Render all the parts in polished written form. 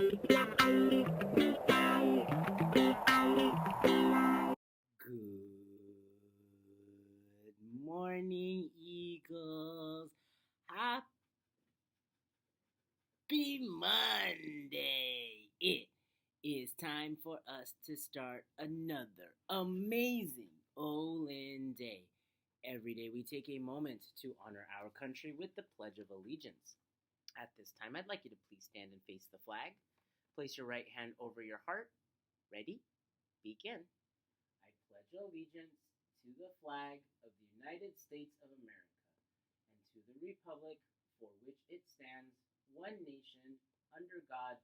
Good morning, Eagles. Happy Monday. It is time for us to start another amazing Olin Day. Every day we take a moment to honor our country with the Pledge of Allegiance. At this time, I'd like you to please stand and face the flag. Place your right hand over your heart. Ready? Begin. I pledge allegiance to the flag of the United States of America and to the republic for which it stands, one nation, under God,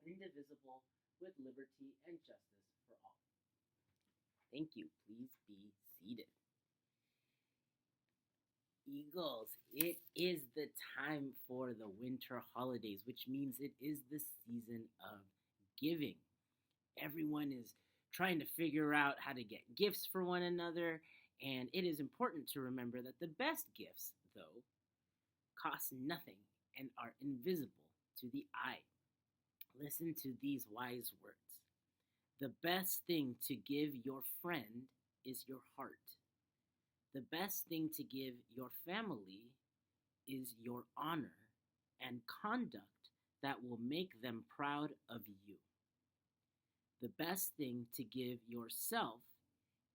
indivisible, with liberty and justice for all. Thank you. Please be seated. Eagles, it is the time for the winter holidays, which means it is the season of giving. Everyone is trying to figure out how to get gifts for one another, and it is important to remember that the best gifts, though, cost nothing and are invisible to the eye. Listen to these wise words. The best thing to give your friend is your heart. The best thing to give your family is your honor and conduct that will make them proud of you. The best thing to give yourself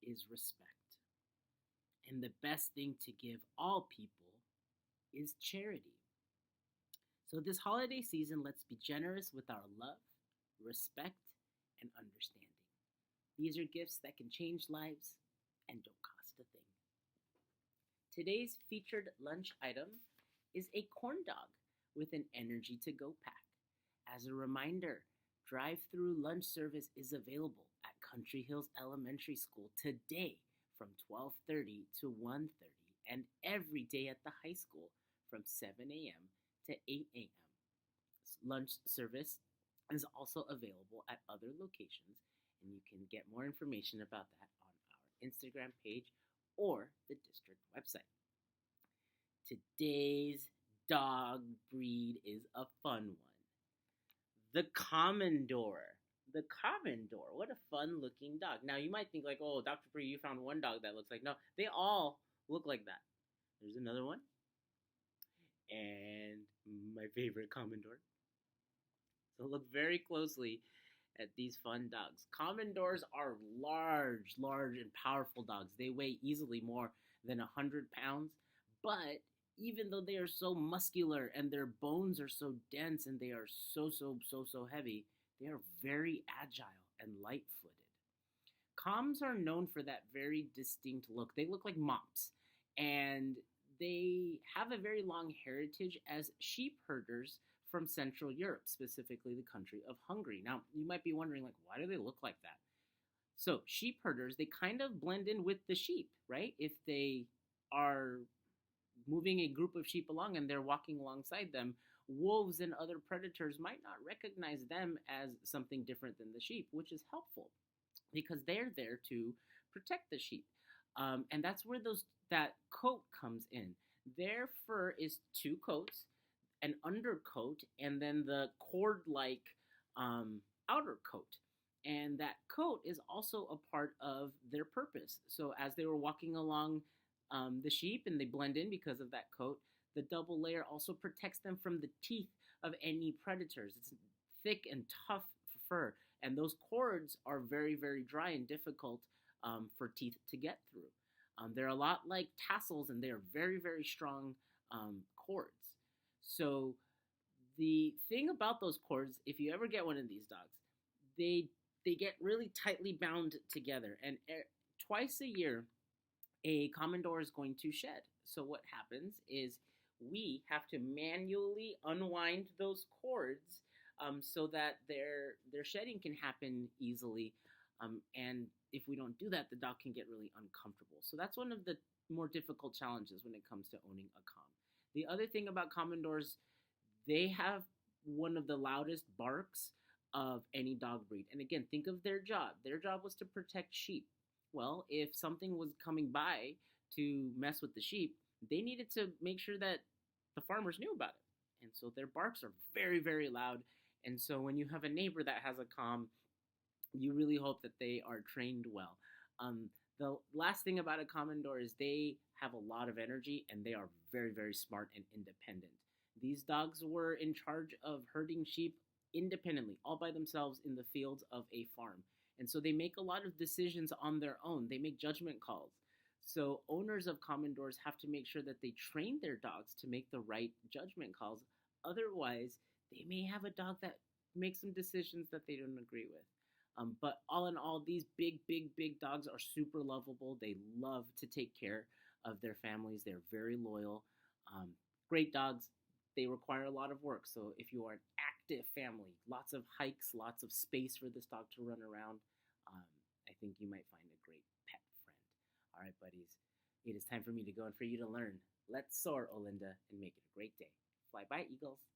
is respect. And the best thing to give all people is charity. So this holiday season, let's be generous with our love, respect, and understanding. These are gifts that can change lives and don't cost a thing. Today's featured lunch item is a corn dog with an energy to go pack. As a reminder, drive-through lunch service is available at Country Hills Elementary School today from 12:30 to 1:30 and every day at the high school from 7 a.m. to 8 a.m. Lunch service is also available at other locations, and you can get more information about that on our Instagram page or the district website. Today's dog breed is a fun one. The Commodore. The Commodore. What a fun looking dog. Now you might think like, oh, Dr. Bree, you found one dog that looks like. No, they all look like that. There's another one. And my favorite Commodore. So look very closely at these fun dogs. Commodores are large, and powerful dogs. They weigh easily more than 100 pounds, but even though they are so muscular and their bones are so dense and they are so heavy, they are very agile and light-footed. Coms are known for that very distinct look. They look like mops, and they have a very long heritage as sheep herders from Central Europe, specifically the country of Hungary. Now, you might be wondering, like, why do they look like that? So, sheep herders, they kind of blend in with the sheep, right? If they are moving a group of sheep along and they're walking alongside them, wolves and other predators might not recognize them as something different than the sheep, which is helpful because they're there to protect the sheep. And that's where that coat comes in. Their fur is two coats, an undercoat, and then the cord-like outer coat. And that coat is also a part of their purpose. So as they were walking along the sheep and they blend in because of that coat, the double layer also protects them from the teeth of any predators. It's thick and tough fur, and those cords are very dry and difficult for teeth to get through. They're a lot like tassels, and they're very strong cords. So the thing about those cords, if you ever get one of these dogs, they get really tightly bound together, and twice a year a Commodore is going to shed. So what happens is we have to manually unwind those cords so that their shedding can happen easily. And if we don't do that, the dog can get really uncomfortable. So that's one of the more difficult challenges when it comes to owning a Com. The other thing about Commodores, they have one of the loudest barks of any dog breed. And again, think of their job. Their job was to protect sheep. Well, if something was coming by to mess with the sheep, they needed to make sure that the farmers knew about it. And so their barks are very loud, And so when you have a neighbor that has a calm, you really hope that they are trained well. Um, the last thing about a Commodore is they have a lot of energy and they are very, very smart and independent. These dogs were in charge of herding sheep independently, all by themselves in the fields of a farm. And so they make a lot of decisions on their own. They make judgment calls. So owners of Commodores have to make sure that they train their dogs to make the right judgment calls. Otherwise, they may have a dog that makes some decisions that they don't agree with. But all in all, these big, big, big dogs are super lovable. They love to take care of their families. They're very loyal. Um, Great dogs. They require a lot of work. So if you are an active family, lots of hikes, lots of space for this dog to run around, um, I think you might find a great pet friend. All right, buddies. It is time for me to go and for you to learn. Let's soar, Olinda, and make it a great day. Fly by, Eagles.